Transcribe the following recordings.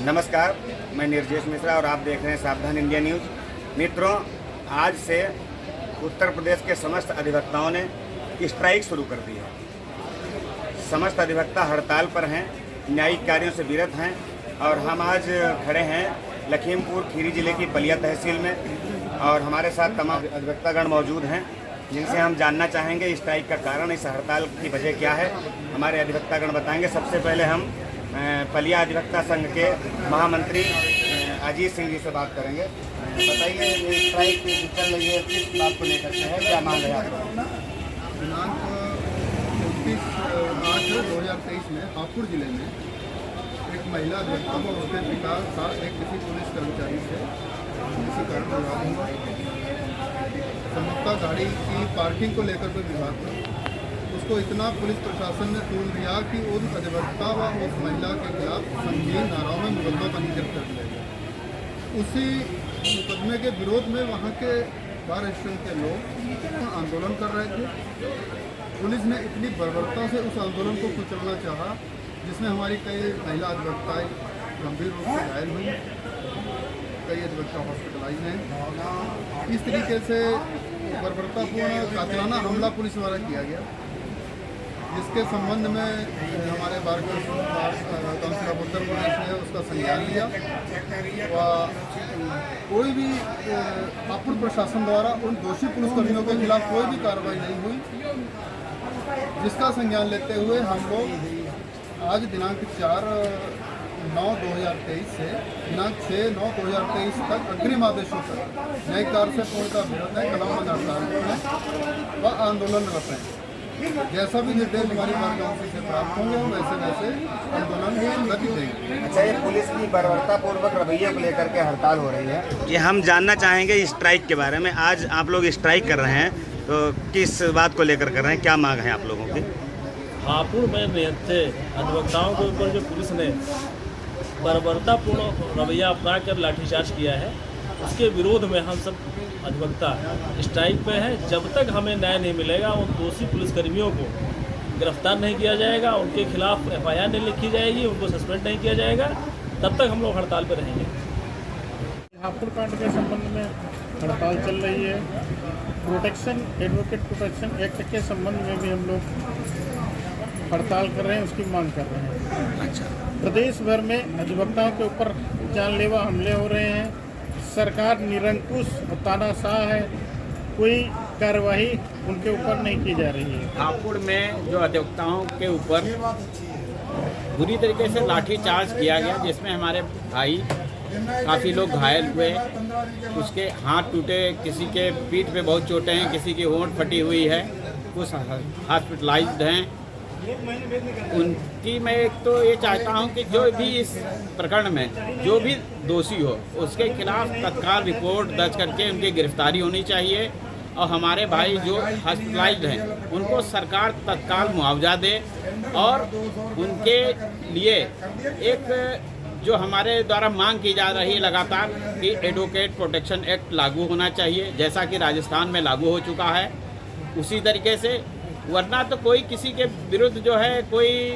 नमस्कार, मैं निर्जेश मिश्रा और आप देख रहे हैं सावधान इंडिया न्यूज़। मित्रों, आज से उत्तर प्रदेश के समस्त अधिवक्ताओं ने स्ट्राइक शुरू कर दी है। समस्त अधिवक्ता हड़ताल पर हैं, न्यायिक कार्यों से विरत हैं और हम आज खड़े हैं लखीमपुर खीरी जिले की बलिया तहसील में और हमारे साथ तमाम अधिवक्तागण मौजूद हैं जिनसे हम जानना चाहेंगे स्ट्राइक का कारण, इस हड़ताल की वजह क्या है, हमारे अधिवक्तागण बताएंगे। सबसे पहले हम बलिया अधिवक्ता संघ के महामंत्री अजीत सिंह जी से बात करेंगे। बताइए, ये स्ट्राइक चल रही है, किस बात को लेकर के है, क्या मांग है आपका? दिनांक 29/8/2023 में हापुड़ जिले में एक महिला अधिवक्ता को उसके पिता का एक किसी पुलिस कर्मचारी से किसी कारण विवाद हुआ। संभवतः गाड़ी की पार्किंग को लेकर कोई विवाद था। उसको इतना पुलिस प्रशासन ने तूल दिया कि उन अधिवक्ता व उस महिला के खिलाफ संगीन धाराओं में मुकदमा पंजीकृत कर दिया गया। उसी मुकदमे के विरोध में वहाँ के बार रेस्टोरेंट के लोग आंदोलन कर रहे थे। पुलिस ने इतनी बर्बरता से उस आंदोलन को कुचलना चाहा जिसमें हमारी कई महिला अधिवक्ताएं गंभीर रूप से घायल हुई, कई अधिवक्ता हॉस्पिटलाइज हैं। इस तरीके से बर्बरतापूर्ण कातिलाना हमला पुलिस द्वारा किया गया, जिसके संबंध में हमारे bar council of Uttar Pradesh ने उसका संज्ञान लिया व कोई भी हापुड़ प्रशासन द्वारा उन दोषी पुलिसकर्मियों के खिलाफ कोई भी कार्रवाई नहीं हुई, जिसका संज्ञान लेते हुए हम लोग आज दिनांक 4/9/2023 से दिनांक 6/9/2023 तक अग्रिम आदेशों तक न्यायिक कार्य से पूर्णतः विरोध है, कदमबंद हड़ताल में व आंदोलनरत हैं। जैसा भी निर्देश हमारी बार काउंसिल से प्राप्त होंगे वैसे वैसे आंदोलन को गति देंगे। अच्छा, ये पुलिस की बर्बरतापूर्वक रवैये को लेकर के हड़ताल हो रही है, ये हम जानना चाहेंगे स्ट्राइक के बारे में। आज आप लोग स्ट्राइक कर रहे हैं तो किस बात को लेकर कर रहे हैं, क्या मांग है आप लोगों की? हापुड़ में निहत्थे अधिवक्ताओं के ऊपर जो पुलिस ने बर्बरतापूर्ण रवैया अपना कर लाठीचार्ज किया है, उसके विरोध में हम सब अधिवक्ता स्ट्राइक पे हैं। जब तक हमें न्याय नहीं मिलेगा, उन दोषी पुलिसकर्मियों को गिरफ्तार नहीं किया जाएगा, उनके खिलाफ FIR नहीं लिखी जाएगी, उनको सस्पेंड नहीं किया जाएगा, तब तक हम लोग हड़ताल पर रहेंगे। हापुड़ कांड के संबंध में हड़ताल चल रही है। प्रोटेक्शन एडवोकेट प्रोटेक्शन एक्ट के संबंध में भी हम लोग हड़ताल कर रहे हैं, उसकी मांग कर रहे हैं। अच्छा, प्रदेश भर में अधिवक्ताओं के ऊपर जानलेवा हमले हो रहे हैं। सरकार निरंकुश और तानाशाह है, कोई कार्रवाई उनके ऊपर नहीं की जा रही है। हापुड़ में जो अधिवक्ताओं के ऊपर बुरी तरीके से लाठीचार्ज किया गया, जिसमें हमारे भाई काफ़ी लोग घायल हुए, उसके हाथ टूटे, किसी के पीठ पे बहुत चोटें हैं, किसी की होंठ फटी हुई है, कुछ हॉस्पिटलाइज्ड हैं। उनकी मैं एक तो ये चाहता हूँ कि जो भी इस प्रकरण में जो भी दोषी हो उसके खिलाफ तत्काल रिपोर्ट दर्ज करके उनकी गिरफ्तारी होनी चाहिए और हमारे भाई जो हॉस्पिटलाइज्ड हैं उनको सरकार तत्काल मुआवजा दे और उनके लिए एक जो हमारे द्वारा मांग की जा रही है लगातार कि एडवोकेट प्रोटेक्शन एक्ट लागू होना चाहिए, जैसा कि राजस्थान में लागू हो चुका है उसी तरीके से। वरना तो कोई किसी के विरुद्ध जो है कोई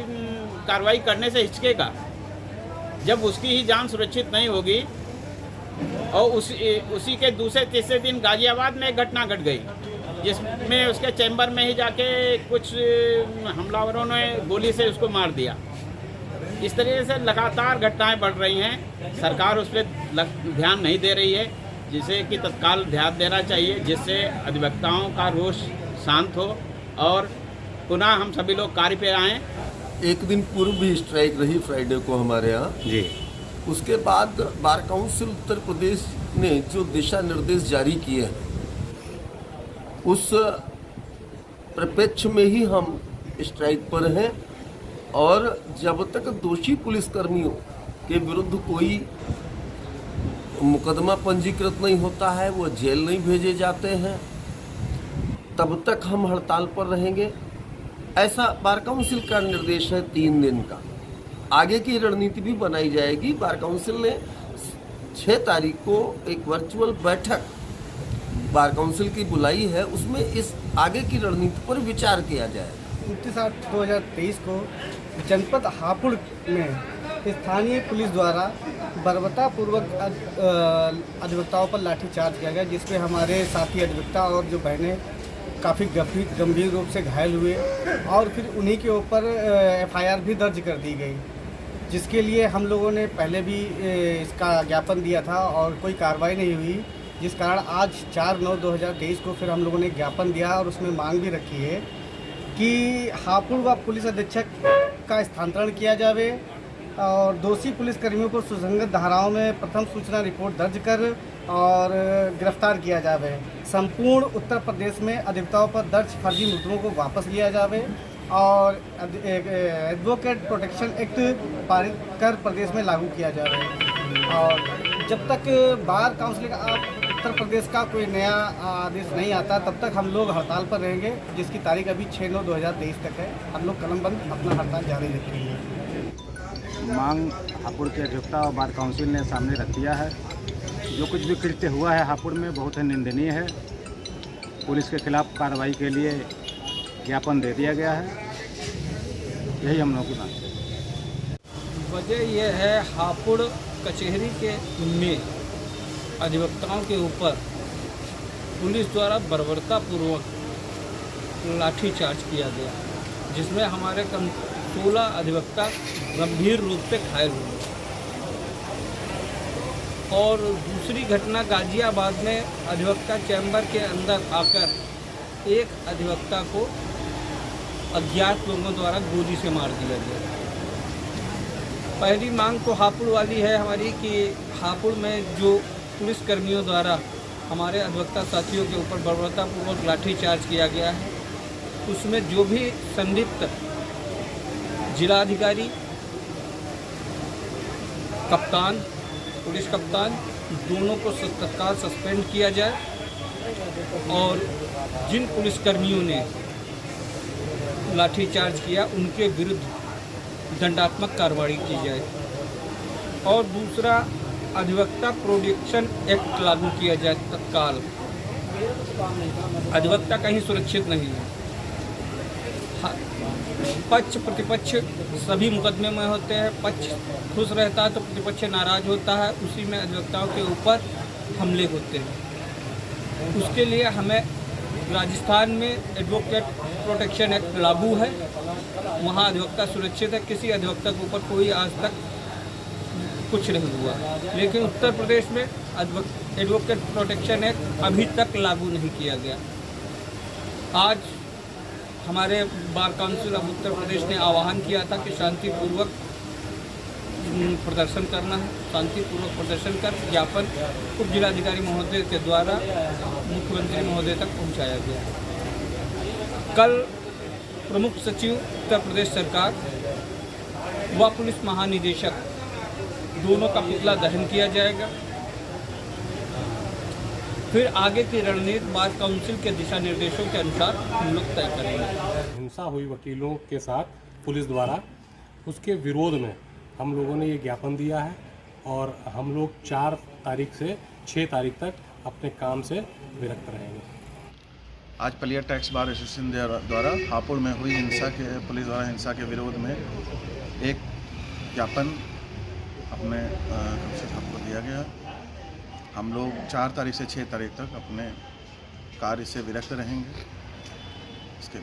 कार्रवाई करने से हिचकेगा जब उसकी ही जान सुरक्षित नहीं होगी। और उसी के दूसरे तीसरे दिन गाजियाबाद में एक घटना घट गई जिसमें उसके चैम्बर में ही जाके कुछ हमलावरों ने गोली से उसको मार दिया। इस तरीके से लगातार घटनाएं बढ़ रही हैं, सरकार उस पर ध्यान नहीं दे रही है, जिसे कि तत्काल ध्यान देना चाहिए, जिससे अधिवक्ताओं का रोष शांत हो और पुनः हम सभी लोग कार्य पे आएँ। एक दिन पूर्व भी स्ट्राइक रही फ्राइडे को हमारे यहाँ जी। उसके बाद बार काउंसिल उत्तर प्रदेश ने जो दिशा निर्देश जारी किए हैं उस परिप्रेक्ष्य में ही हम स्ट्राइक पर हैं और जब तक दोषी पुलिसकर्मियों के विरुद्ध कोई मुकदमा पंजीकृत नहीं होता है, वो जेल नहीं भेजे जाते हैं, तब तक हम हड़ताल पर रहेंगे। ऐसा बार काउंसिल का निर्देश है 3 दिन का। आगे की रणनीति भी बनाई जाएगी। बार काउंसिल ने 6 तारीख को एक वर्चुअल बैठक बार काउंसिल की बुलाई है, उसमें इस आगे की रणनीति पर विचार किया जाए। 29/8/2023 को जनपद हापुड़ में स्थानीय पुलिस द्वारा बर्बरतापूर्वक अधिवक्ताओं पर लाठीचार्ज किया गया, जिसमें हमारे साथी अधिवक्ता और जो बहनें काफ़ी गंभीर रूप से घायल हुए और फिर उन्हीं के ऊपर FIR भी दर्ज कर दी गई, जिसके लिए हम लोगों ने पहले भी इसका ज्ञापन दिया था और कोई कार्रवाई नहीं हुई, जिस कारण आज 4/9/2023 को फिर हम लोगों ने ज्ञापन दिया और उसमें मांग भी रखी है कि हापुड़ व पुलिस अधीक्षक का स्थानांतरण किया जावे और दोषी पुलिसकर्मियों को सुसंगत धाराओं में प्रथम सूचना रिपोर्ट दर्ज कर और गिरफ्तार किया जावे। संपूर्ण उत्तर प्रदेश में अधिवक्ताओं पर दर्ज फर्जी मुकदमों को वापस लिया जावे और एडवोकेट प्रोटेक्शन एक्ट पारित कर प्रदेश में लागू किया जावे। और जब तक बार काउंसिल का उत्तर प्रदेश का कोई नया आदेश नहीं आता, तब तक हम लोग हड़ताल पर रहेंगे, जिसकी तारीख अभी 6/9/2023 तक है। हम लोग कलमबंद अपना हड़ताल जारी रखेंगे। मांग हापुड़ के अधिवक्ता और बार काउंसिल ने सामने रख दिया है। जो कुछ भी कृत्य हुआ है हापुड़ में बहुत ही निंदनीय है। पुलिस के खिलाफ कार्रवाई के लिए ज्ञापन दे दिया गया है। यही हम लोगों की मांग है। वजह यह है, हापुड़ कचहरी के में अधिवक्ताओं के ऊपर पुलिस द्वारा बर्बरतापूर्वक लाठीचार्ज किया गया, जिसमें हमारे 16 अधिवक्ता गंभीर रूप से घायल हुए। और दूसरी घटना गाजियाबाद में अधिवक्ता चैम्बर के अंदर आकर एक अधिवक्ता को अज्ञात लोगों द्वारा गोली से मार दिया गया। पहली मांग तो हापुड़ वाली है हमारी कि हापुड़ में जो पुलिसकर्मियों द्वारा हमारे अधिवक्ता साथियों के ऊपर बर्बरतापूर्वक लाठीचार्ज किया गया है, उसमें जो भी संलिप्त जिलाधिकारी, कप्तान, पुलिस कप्तान, दोनों को तत्काल सस्पेंड किया जाए और जिन पुलिसकर्मियों ने लाठीचार्ज किया उनके विरुद्ध दंडात्मक कार्रवाई की जाए। और दूसरा, अधिवक्ता प्रोटेक्शन एक्ट लागू किया जाए तत्काल। अधिवक्ता कहीं सुरक्षित नहीं है। पक्ष प्रतिपक्ष सभी मुकदमे में होते हैं। पक्ष खुश रहता है तो प्रतिपक्ष नाराज होता है, उसी में अधिवक्ताओं के ऊपर हमले होते हैं। उसके लिए हमें राजस्थान में एडवोकेट प्रोटेक्शन एक्ट लागू है, वहाँ अधिवक्ता सुरक्षित है। किसी अधिवक्ता के ऊपर कोई आज तक कुछ नहीं हुआ, लेकिन उत्तर प्रदेश में एडवोकेट प्रोटेक्शन एक्ट अभी तक लागू नहीं किया गया। आज हमारे bar council of Uttar Pradesh ने आह्वान किया था कि शांतिपूर्वक प्रदर्शन करना है। शांतिपूर्वक प्रदर्शन कर ज्ञापन उप जिलाधिकारी महोदय के द्वारा मुख्यमंत्री महोदय तक पहुंचाया गया। कल प्रमुख सचिव उत्तर प्रदेश सरकार व पुलिस महानिदेशक दोनों का पुतला दहन किया जाएगा। फिर आगे की रणनीति बार काउंसिल के दिशा निर्देशों के अनुसार हम लोग तय करेंगे। हिंसा हुई वकीलों के साथ पुलिस द्वारा, उसके विरोध में हम लोगों ने ये ज्ञापन दिया है और हम लोग 4 तारीख से 6 तारीख तक अपने काम से विरक्त रहेंगे। आज पलियर टैक्स बार एसोसिएशन द्वारा हापुड़ में हुई पुलिस द्वारा हिंसा के विरोध में एक ज्ञापन अपने कमिश्नर को दिया गया। हम लोग 4 तारीख से 6 तारीख तक अपने कार्य से विरक्त रहेंगे। इसके